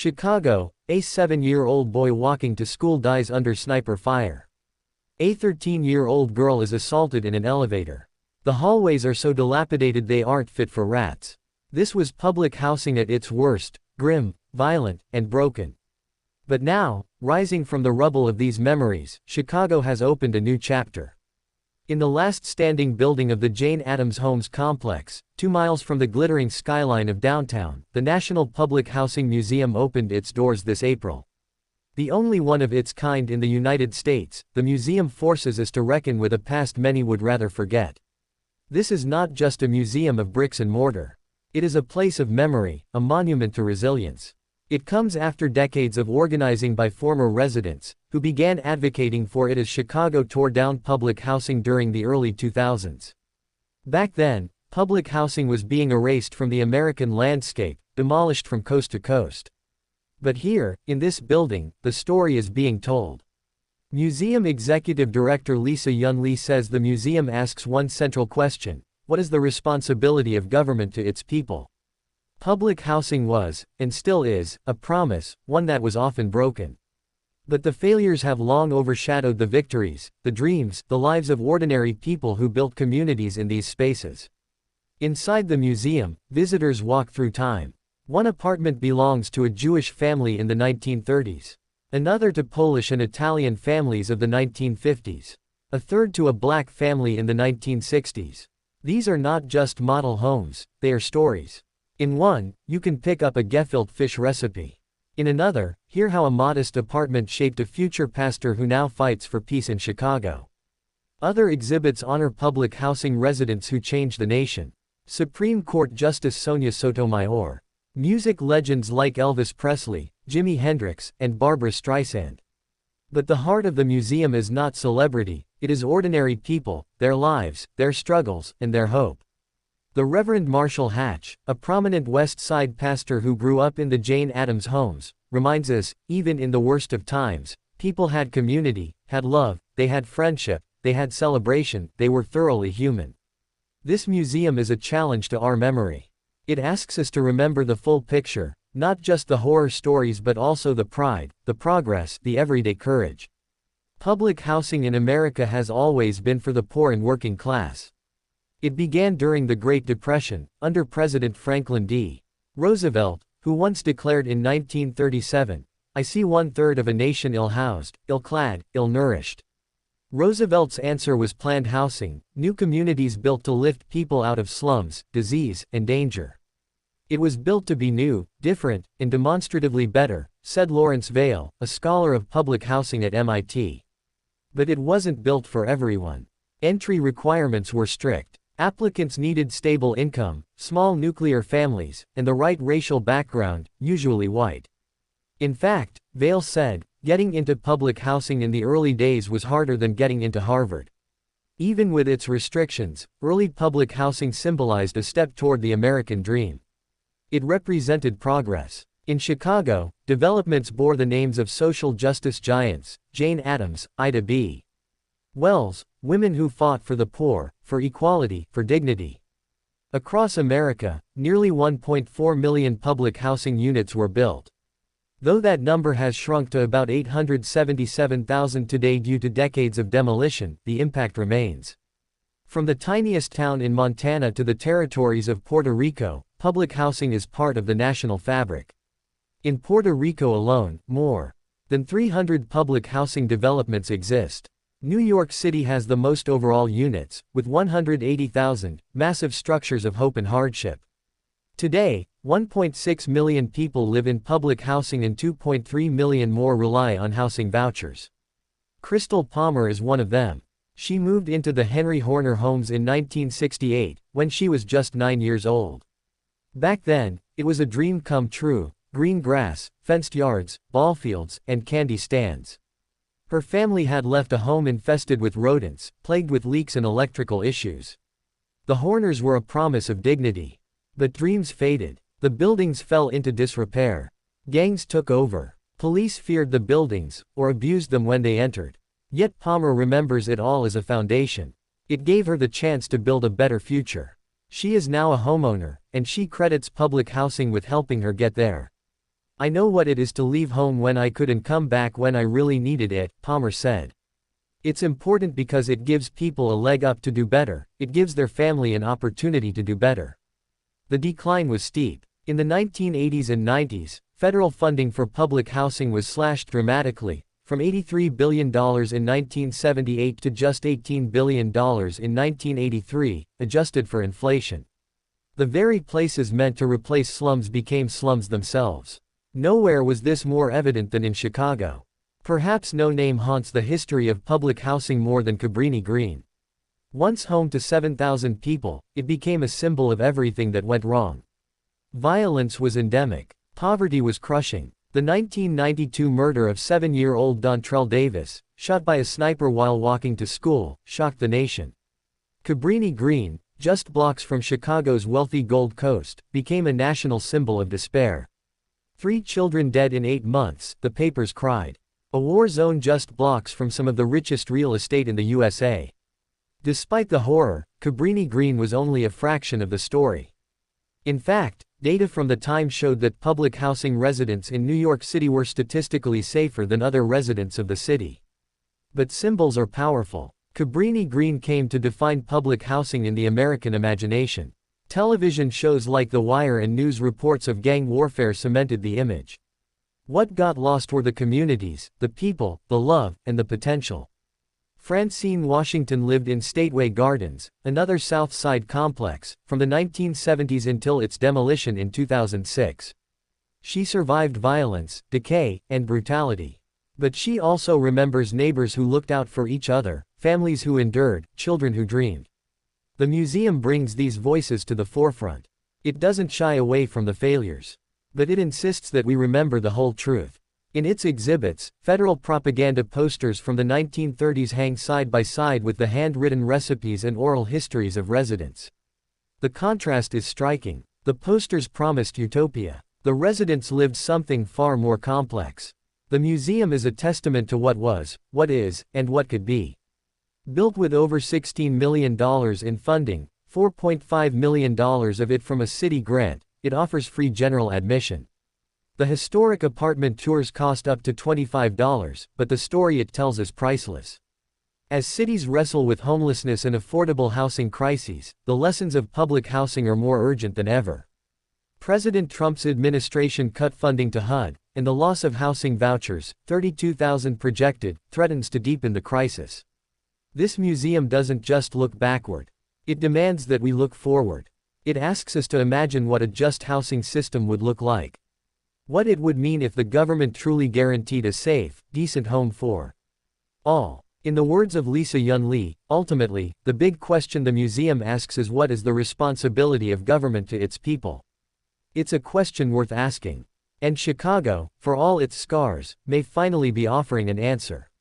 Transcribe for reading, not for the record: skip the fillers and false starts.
Chicago, a 7-year-old boy walking to school dies under sniper fire. A 13-year-old girl is assaulted in an elevator. The hallways are so dilapidated they aren't fit for rats. This was public housing at its worst, grim, violent, and broken. But now, rising from the rubble of these memories, Chicago has opened a new chapter. In the last standing building of the Jane Addams Homes complex, 2 miles from the glittering skyline of downtown, the National Public Housing Museum opened its doors this April. The only one of its kind in the United States, the museum forces us to reckon with a past many would rather forget. This is not just a museum of bricks and mortar. It is a place of memory, a monument to resilience. It comes after decades of organizing by former residents, who began advocating for it as Chicago tore down public housing during the early 2000s. Back then, public housing was being erased from the American landscape, demolished from coast to coast. But here, in this building, the story is being told. Museum Executive Director Lisa Yun Lee says the museum asks one central question: what is the responsibility of government to its people? Public housing was, and still is, a promise, one that was often broken. But the failures have long overshadowed the victories, the dreams, the lives of ordinary people who built communities in these spaces. Inside the museum, visitors walk through time. One apartment belongs to a Jewish family in the 1930s. Another to Polish and Italian families of the 1950s. A third to a black family in the 1960s. These are not just model homes, they are stories. In one, you can pick up a gefilte fish recipe. In another, hear how a modest apartment shaped a future pastor who now fights for peace in Chicago. Other exhibits honor public housing residents who changed the nation. Supreme Court Justice Sonia Sotomayor. Music legends like Elvis Presley, Jimi Hendrix, and Barbra Streisand. But the heart of the museum is not celebrity, it is ordinary people, their lives, their struggles, and their hope. The Reverend Marshall Hatch, a prominent West Side pastor who grew up in the Jane Addams Homes, reminds us, even in the worst of times, people had community, had love, they had friendship, they had celebration, they were thoroughly human. This museum is a challenge to our memory. It asks us to remember the full picture, not just the horror stories but also the pride, the progress, the everyday courage. Public housing in America has always been for the poor and working class. It began during the Great Depression, under President Franklin D. Roosevelt, who once declared in 1937, "I see 1/3 of a nation ill-housed, ill-clad, ill-nourished." Roosevelt's answer was planned housing, new communities built to lift people out of slums, disease, and danger. It was built to be new, different, and demonstratively better, said Lawrence Vail, a scholar of public housing at MIT. But it wasn't built for everyone. Entry requirements were strict. Applicants needed stable income, small nuclear families, and the right racial background, usually white. In fact, Vail said, getting into public housing in the early days was harder than getting into Harvard. Even with its restrictions, early public housing symbolized a step toward the American dream. It represented progress. In Chicago, developments bore the names of social justice giants, Jane Addams, Ida B. Wells, women who fought for the poor, for equality, for dignity. Across America, nearly 1.4 million public housing units were built. Though that number has shrunk to about 877,000 today due to decades of demolition, the impact remains. From the tiniest town in Montana to the territories of Puerto Rico, public housing is part of the national fabric. In Puerto Rico alone, more than 300 public housing developments exist. New York City has the most overall units, with 180,000, massive structures of hope and hardship. Today, 1.6 million people live in public housing and 2.3 million more rely on housing vouchers. Crystal Palmer is one of them. She moved into the Henry Horner Homes in 1968, when she was just 9 years old. Back then, it was a dream come true: green grass, fenced yards, ball fields, and candy stands. Her family had left a home infested with rodents, plagued with leaks and electrical issues. The Horners were a promise of dignity. But dreams faded. The buildings fell into disrepair. Gangs took over. Police feared the buildings, or abused them when they entered. Yet Palmer remembers it all as a foundation. It gave her the chance to build a better future. She is now a homeowner, and she credits public housing with helping her get there. I know what it is to leave home when I could and come back when I really needed it, Palmer said. It's important because it gives people a leg up to do better, it gives their family an opportunity to do better. The decline was steep. In the 1980s and 90s, federal funding for public housing was slashed dramatically, from $83 billion in 1978 to just $18 billion in 1983, adjusted for inflation. The very places meant to replace slums became slums themselves. Nowhere was this more evident than in Chicago. Perhaps no name haunts the history of public housing more than Cabrini Green. Once home to 7,000 people, it became a symbol of everything that went wrong. Violence was endemic. Poverty was crushing. The 1992 murder of 7-year-old Dontrell Davis, shot by a sniper while walking to school, shocked the nation. Cabrini Green, just blocks from Chicago's wealthy Gold Coast, became a national symbol of despair. 3 children dead in 8 months, the papers cried. A war zone just blocks from some of the richest real estate in the USA. Despite the horror, Cabrini Green was only a fraction of the story. In fact, data from the time showed that public housing residents in New York City were statistically safer than other residents of the city. But symbols are powerful. Cabrini Green came to define public housing in the American imagination. Television shows like The Wire and news reports of gang warfare cemented the image. What got lost were the communities, the people, the love, and the potential. Francine Washington lived in Stateway Gardens, another South Side complex, from the 1970s until its demolition in 2006. She survived violence, decay, and brutality. But she also remembers neighbors who looked out for each other, families who endured, children who dreamed. The museum brings these voices to the forefront. It doesn't shy away from the failures. But it insists that we remember the whole truth. In its exhibits, federal propaganda posters from the 1930s hang side by side with the handwritten recipes and oral histories of residents. The contrast is striking. The posters promised utopia. The residents lived something far more complex. The museum is a testament to what was, what is, and what could be. Built with over $16 million in funding, $4.5 million of it from a city grant, it offers free general admission. The historic apartment tours cost up to $25, but the story it tells is priceless. As cities wrestle with homelessness and affordable housing crises, the lessons of public housing are more urgent than ever. President Trump's administration cut funding to HUD, and the loss of housing vouchers, 32,000 projected, threatens to deepen the crisis. This museum doesn't just look backward. It demands that we look forward. It asks us to imagine what a just housing system would look like. What it would mean if the government truly guaranteed a safe, decent home for all. In the words of Lisa Yun Lee, ultimately, the big question the museum asks is what is the responsibility of government to its people? It's a question worth asking. And Chicago, for all its scars, may finally be offering an answer.